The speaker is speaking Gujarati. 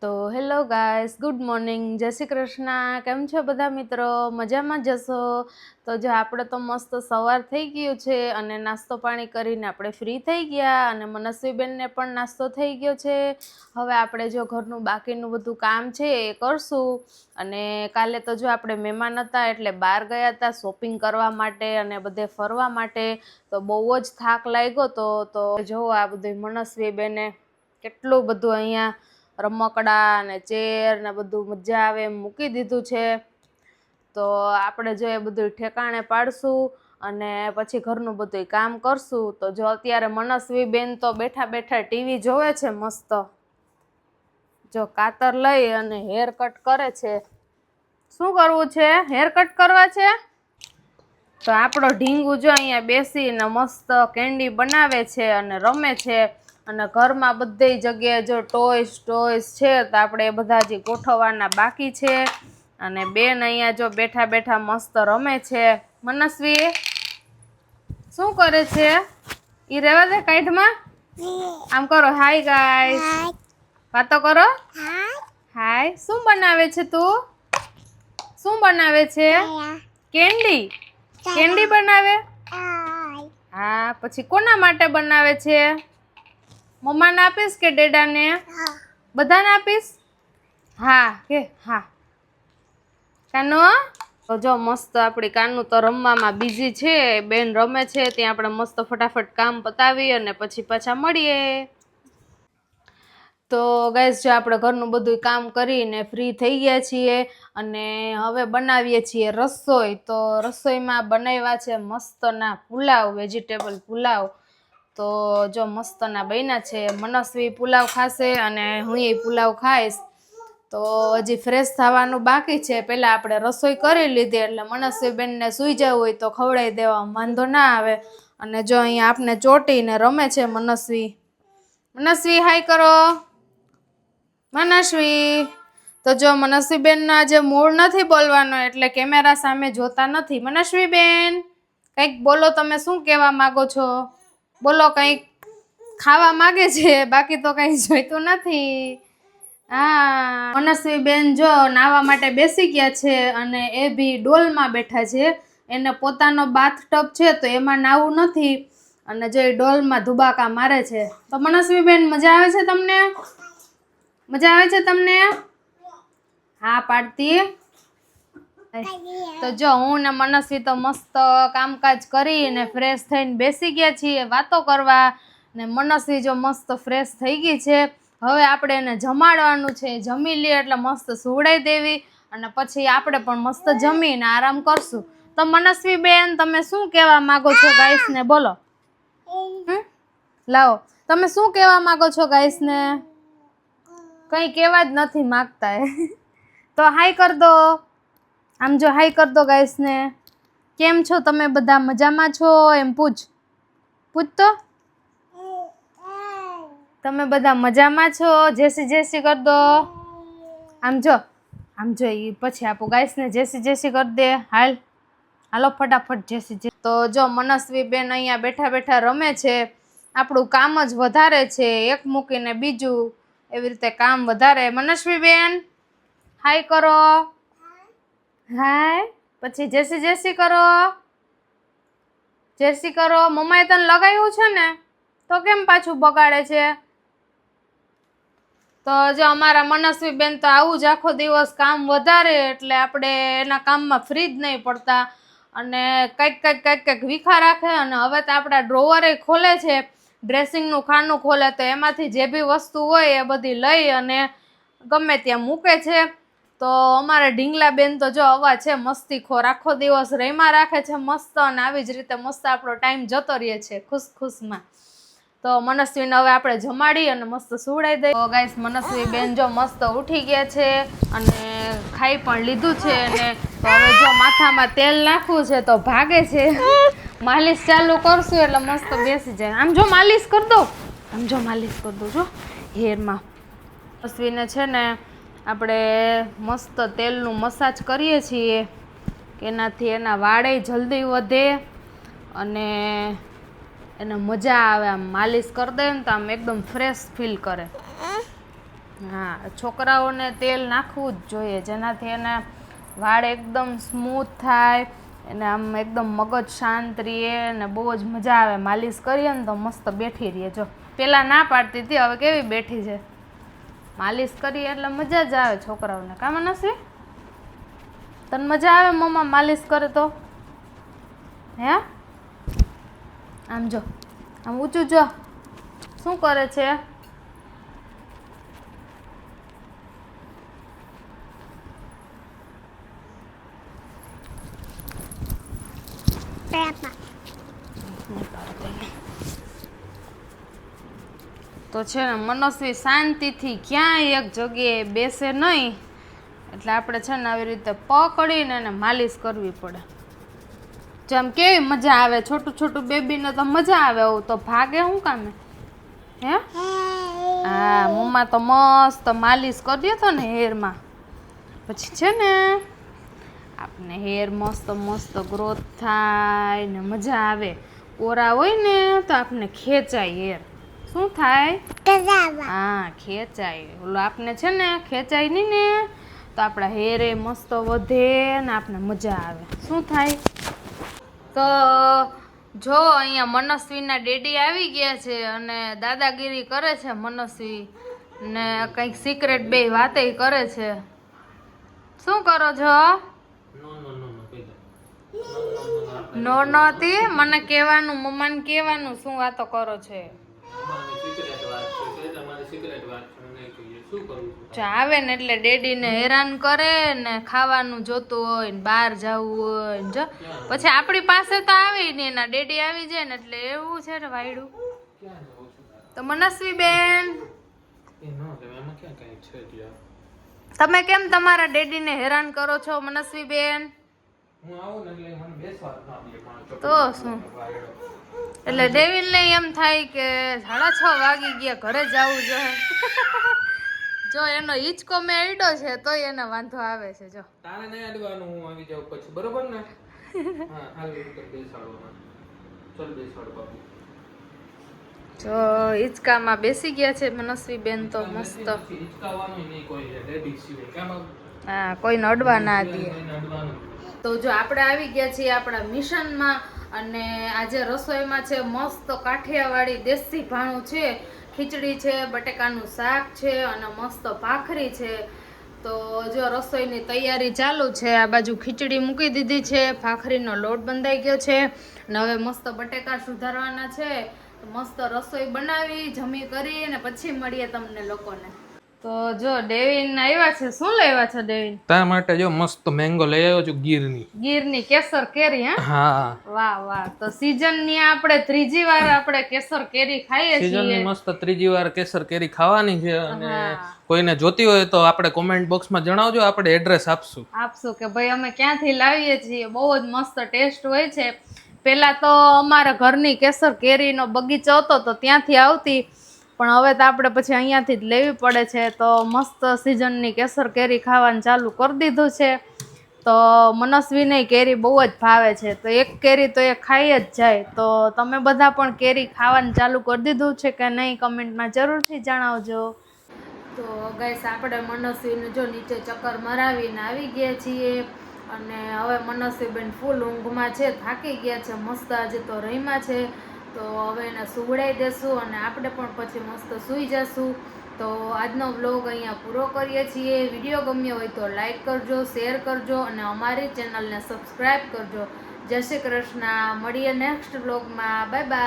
તો હેલો ગાઈસ, ગુડ મોર્નિંગ, જય શ્રી કૃષ્ણ. કેમ છો બધા મિત્રો? મજામાં જશો? તો જો આપણે તો મસ્ત સવાર થઈ ગયું છે અને નાસ્તો પાણી કરીને આપણે ફ્રી થઈ ગયા અને મનસ્વીબેનને પણ નાસ્તો થઈ ગયો છે. હવે આપણે જો ઘરનું બાકીનું બધું કામ છે એ કરશું. અને કાલે તો જો આપણે મહેમાન હતા એટલે બહાર ગયા હતા શોપિંગ કરવા માટે અને બધે ફરવા માટે. તો બહુ જ થાક લાગ્યો તો જો આ બધું મનસ્વીબેને કેટલું બધું અહીંયા રમકડા ને ચેર ને બધું મજા આવે એમ મૂકી દીધું છે. તો આપણે જો એ બધું ઠેકાણે પાડશું અને પછી ઘરનું બધું કામ કરશું. તો જો અત્યારે મનસ્વી બેન તો બેઠા બેઠા ટીવી જોવે છે મસ્ત. જો કાતર લઈ અને હેર કટ કરે છે. શું કરવું છે? હેર કટ કરવા છે. તો આપણો ઢીંગુ જો અહીંયા બેસીને મસ્ત કેન્ડી બનાવે છે અને રમે છે. અને ઘરમાં બધી જગ્યાએ જો ટોયસ છે તો આપણે એ બધા હજી ગોઠવવાના બાકી છે. અને બેન અહીંયા જો બેઠા બેઠા મસ્ત રમે છે. મનસ્વી શું કરે છે? ઈ રેવા દે કાઢમાં. આમ કરો, હાય ગાઈસ, વાતો કરો. હાય. શું બનાવે છે તું? શું બનાવે છે? કેન્ડી. કેન્ડી બનાવે? હા. પછી કોના માટે બનાવે છે? મમ્માને આપીશ કે ડેડાને? બધાને આપીશ? હા કે હા. કાનો તો જો મસ્ત આપણી કાનું તો રમવામાં બીજી છે. બેન રમે છે ત્યાં આપણે મસ્ત ફટાફટ કામ પતાવી અને પછી પાછા મળીએ. તો ગાઈસ જો આપણે ઘરનું બધું કામ કરીને ફ્રી થઈ ગયા છીએ અને હવે બનાવીએ છીએ રસોઈ. તો રસોઈમાં બનાવ્યા છે મસ્તના પુલાવ, વેજીટેબલ પુલાવ. તો જો મસ્તના બન્યા છે. મનસ્વી પુલાવ ખાશે અને હું એ પુલાવ ખાઈશ. તો હજી ફ્રેશ થવાનું બાકી છે. પહેલાં આપણે રસોઈ કરી લીધી એટલે મનસ્વી બેનને સૂઈ જવું હોય તો ખવડાવી દેવામાં વાંધો ના આવે. અને જો અહીંયા આપને ચોટીને રમે છે મનસ્વી. મનસ્વી હાય કરો. મનસ્વી તો જો મનસ્વી બેનના આજે મૂડ નથી બોલવાનો એટલે કેમેરા સામે જોતા નથી. મનસ્વી બેન કંઈક બોલો, તમે શું કહેવા માંગો છો? બોલો, કંઈક ખાવા માંગે છે, બાકી તો કંઈ જોઈતું નથી. હા, મનસ્વી બેન જો નાહવા માટે બેસી ગયા છે અને એ બી ડોલમાં બેઠા છે. એને પોતાનો બાથટબ છે તો એમાં નાહવું નથી અને જો એ ડોલમાં ધુબાકા મારે છે. તો મનસ્વી બેન મજા આવે છે તમને? મજા આવે છે તમને? હા પાડતી. તો જો હું ને મનસ્વી તો મસ્ત કામકાજ કરીને ફ્રેશ થઈને બેસી ગયા છીએ વાતો કરવા. ને મનસ્વી જો મસ્ત ફ્રેશ થઈ ગઈ છે. હવે આપણે એને જમાડવાનું છે. જમી લઈએ એટલે મસ્ત સુવડાવી દેવી અને પછી આપણે પણ મસ્ત જમીને આરામ કરશું. તો મનસ્વી બેન તમે શું કહેવા માંગો છો ગાઈસને? બોલો. લાવો, તમે શું કહેવા માંગો છો ગાઈસને? કંઈ કહેવા જ નથી માંગતા તો હાય કર દો. આમ જો હાય કર દો ગાઈસને. કેમ છો તમે બધા? મજામાં છો? એમ પૂછ તો. તમે બધા મજામાં છો? જેસી કર દો. આમ જો એ પછી આપો ગાઈસને જેસી કર દે. હાલો ફટાફટ જેસી. તો જો મનસ્વી બેન અહીંયા બેઠા બેઠા રમે છે. આપણું કામ જ વધારે છે, એક મૂકીને બીજું એવી રીતે કામ વધારે. મનસ્વી બેન હાય કરો. હાય. પછી જેસી કરો. જેસી કરો. મમ્માએ તને લગાવ્યું છે ને તો કેમ પાછું બગાડે છે? તો જો અમારા મનસ્વી બેન તો આવું જ આખો દિવસ કામ વધારે એટલે આપણે એના કામમાં ફ્રી જ નહીં પડતા અને કંઈક વિખા રાખે. અને હવે તો આપણા ડ્રોવરે ખોલે છે, ડ્રેસિંગનું ખાનું ખોલે તો એમાંથી જે બી વસ્તુ હોય એ બધી લઈ અને ગમે ત્યાં મૂકે છે. તો અમારે ઢીંગલા બેન તો જો અવાજ છે મસ્તીખોર, આખો દિવસ રેમાં રાખે છે મસ્ત અને આવી જ રીતે મસ્ત આપણો ટાઈમ જતો રહે છે ખુશમાં. તો મનસ્વીને હવે આપણે જમાડી અને મસ્ત સુવડાવી દઈએ. તો ગાઈસ મનસ્વી બેન જો મસ્ત ઉઠી ગયા છે અને ખાઈ પણ લીધું છે અને તો હવે જો માથામાં તેલ નાખવું છે તો ભાગે છે. માલિશ ચાલુ કરશું એટલે મસ્ત બેસી જાય. આમ જો માલિશ કરી દો. આમ જો માલિશ કરી દો જો હેરમાં. મનસ્વીને છે ને આપણે મસ્ત તેલનું મસાજ કરીએ છીએ કે એનાથી એના વાળે જલ્દી વધે અને એને મજા આવે. આમ માલિશ કરી દે ને તો આમ એકદમ ફ્રેશ ફીલ કરે. હા, છોકરાઓને તેલ નાખવું જ જોઈએ, જેનાથી એને વાળ એકદમ સ્મૂથ થાય, એને આમ એકદમ મગજ શાંત રહે ને બહુ જ મજા આવે. માલિશ કરીએ ને તો મસ્ત બેઠી રહે. જો પહેલાં ના પાડતી હતી, હવે કેવી બેઠી છે. માલિશ કરીએ એટલે મજા જ આવે છોકરાઓને. કામ નથી? તને મજા આવે મમ્મા માલિશ કરે તો? હે? આમ જો, આમ ઊંચું જો, શું કરે છે? તો છે ને મનસ્વી શાંતિથી ક્યાંય એક જગ્યાએ બેસે નહીં, એટલે આપણે છે ને આવી રીતે પકડીને એને માલિશ કરવી પડે. જેમ કેવી મજા આવે, છોટું છોટું બેબીને તો મજા આવે. આવું તો ભાગે શું કામે? હે? હા, મમ્મા તો મસ્ત માલિશ કરી દો ને હેરમાં, પછી છે ને આપણે હેર મસ્ત મસ્ત ગ્રોથ થાય ને મજા આવે. કોરા હોય ને તો આપણે ખેંચાય હેર. શું થાય? હા, ખેંચાય. ઓલો આપણે છે ને ખેંચાય નહીં ને તો આપણા હેરે મસ્ત વધે ને આપણે મજા આવે. શું થાય? તો જો અહીંયા મનસ્વીના ડેડી આવી ગયા છે અને દાદાગીરી કરે છે મનસ્વી ને કંઈક સિક્રેટ બે વાતે કરે છે. શું કરો છો? નો નહોતી મને કહેવાનું, મમ્માને કહેવાનું શું વાતો કરો છે. આવે ને એટલે ડેડીને હેરાન કરે ને ખાવાનું જોતું હોય ને બહાર જવું હોય ને જો પછી આપણી પાસે તો આવે ને એના ડેડી આવી જાય ને એટલે એવું છે ને વાયડું. તો મનસ્વી બેન, તમે કેમ તમારા ડેડીને હેરાન કરો છો મનસ્વી બેન? તો શું એટલે ડેવિલને એમ થાય કે 6:30 વાગી ગયા, ઘરે જવું જોઈએ. જો એનો હિંચકો મેં અડ્યો છે તો એને વાંધો આવે છે. જો તારે નહીં અડવાનું, હું આવી જાઉં પછી, બરોબર ને? હા, હાલ બેસાડવાનું. ચલ બેસાડ બાબુ. જો હિંચકામાં બેસી ગયા છે મનસ્વી બેન તો મસ્ત. હિંચકાવાનું નહીં કોઈ લેડીઝ સિવાય. કેમ? હા, કોઈને અડવા ના દે. તો જો આપણે આવી ગયા છીએ આપણા મિશનમાં અને આજે રસોઈમાં છે મસ્ત કાઠિયાવાડી દેશી ભાણું છે. ખીચડી છે, બટેકાનું શાક છે અને મસ્ત ભાખરી છે. તો જો રસોઈની તૈયારી ચાલુ છે. આ બાજુ ખીચડી મૂકી દીધી છે, ભાખરીનો લોટ બંધાઈ ગયો છે અને હવે મસ્ત બટેકા સુધારવાના છે. મસ્ત રસોઈ બનાવી, જમી કરી અને પછી મળીએ તમને લોકોને. તો જો ડેવિન આવ્યા છે. શું લાવ્યા છે ડેવિન? તારા માટે જો મસ્ત મેંગો લઈ આવ્યો છું, ગીરની કેસર કેરી. હા, વાહ વાહ. તો સીઝનની આપણે ત્રીજી વાર આપણે કેસર કેરી ખાઈએ છીએ. સીઝનની મસ્ત ત્રીજી વાર કેસર કેરી ખાવાની છે અને કોઈને જોતી હોય તો આપણે કોમેન્ટ બોક્સમાં જણાવજો, આપણે એડ્રેસ આપશું કે ભાઈ અમે ક્યાંથી લાવીએ છીએ. બહુ જ મસ્ત ટેસ્ટ હોય છે. પહેલા તો અમારા ઘરની કેસર કેરીનો બગીચો હતો તો ત્યાંથી આવતી, પણ હવે તો આપણે પછી અહીંયાથી જ લેવી પડે છે. તો મસ્ત સિઝનની કેસર કેરી ખાવાનું ચાલુ કરી દીધું છે. તો મનસ્વીને કેરી બહુ જ ભાવે છે, તો એક કેરી તો એ ખાઈ જ જાય. તો તમે બધા પણ કેરી ખાવાનું ચાલુ કરી દીધું છે કે નહીં, કમેન્ટમાં જરૂરથી જણાવજો. તો ગાઈસ આપણે મનસ્વીને જો નીચે ચક્કર મરાવીને આવી ગયા છીએ અને હવે મનસ્વીબેન ફૂલ ઊંઘમાં છે, થાકી ગયા છે મસ્ત. આજે તો રહીમાં છે તો હવે એને સુવડાવી દેશું અને આપણે પણ પછી મસ્ત સૂઈ જશું. તો આજનો વ્લોગ અહીંયા પૂરો કરીએ છીએ. વિડીયો ગમ્યો હોય તો લાઈક કરજો, શેર કરજો અને અમારી ચેનલને સબસ્ક્રાઈબ કરજો. જય શ્રી કૃષ્ણ. મળીએ નેક્સ્ટ વ્લોગમાં. Bye bye.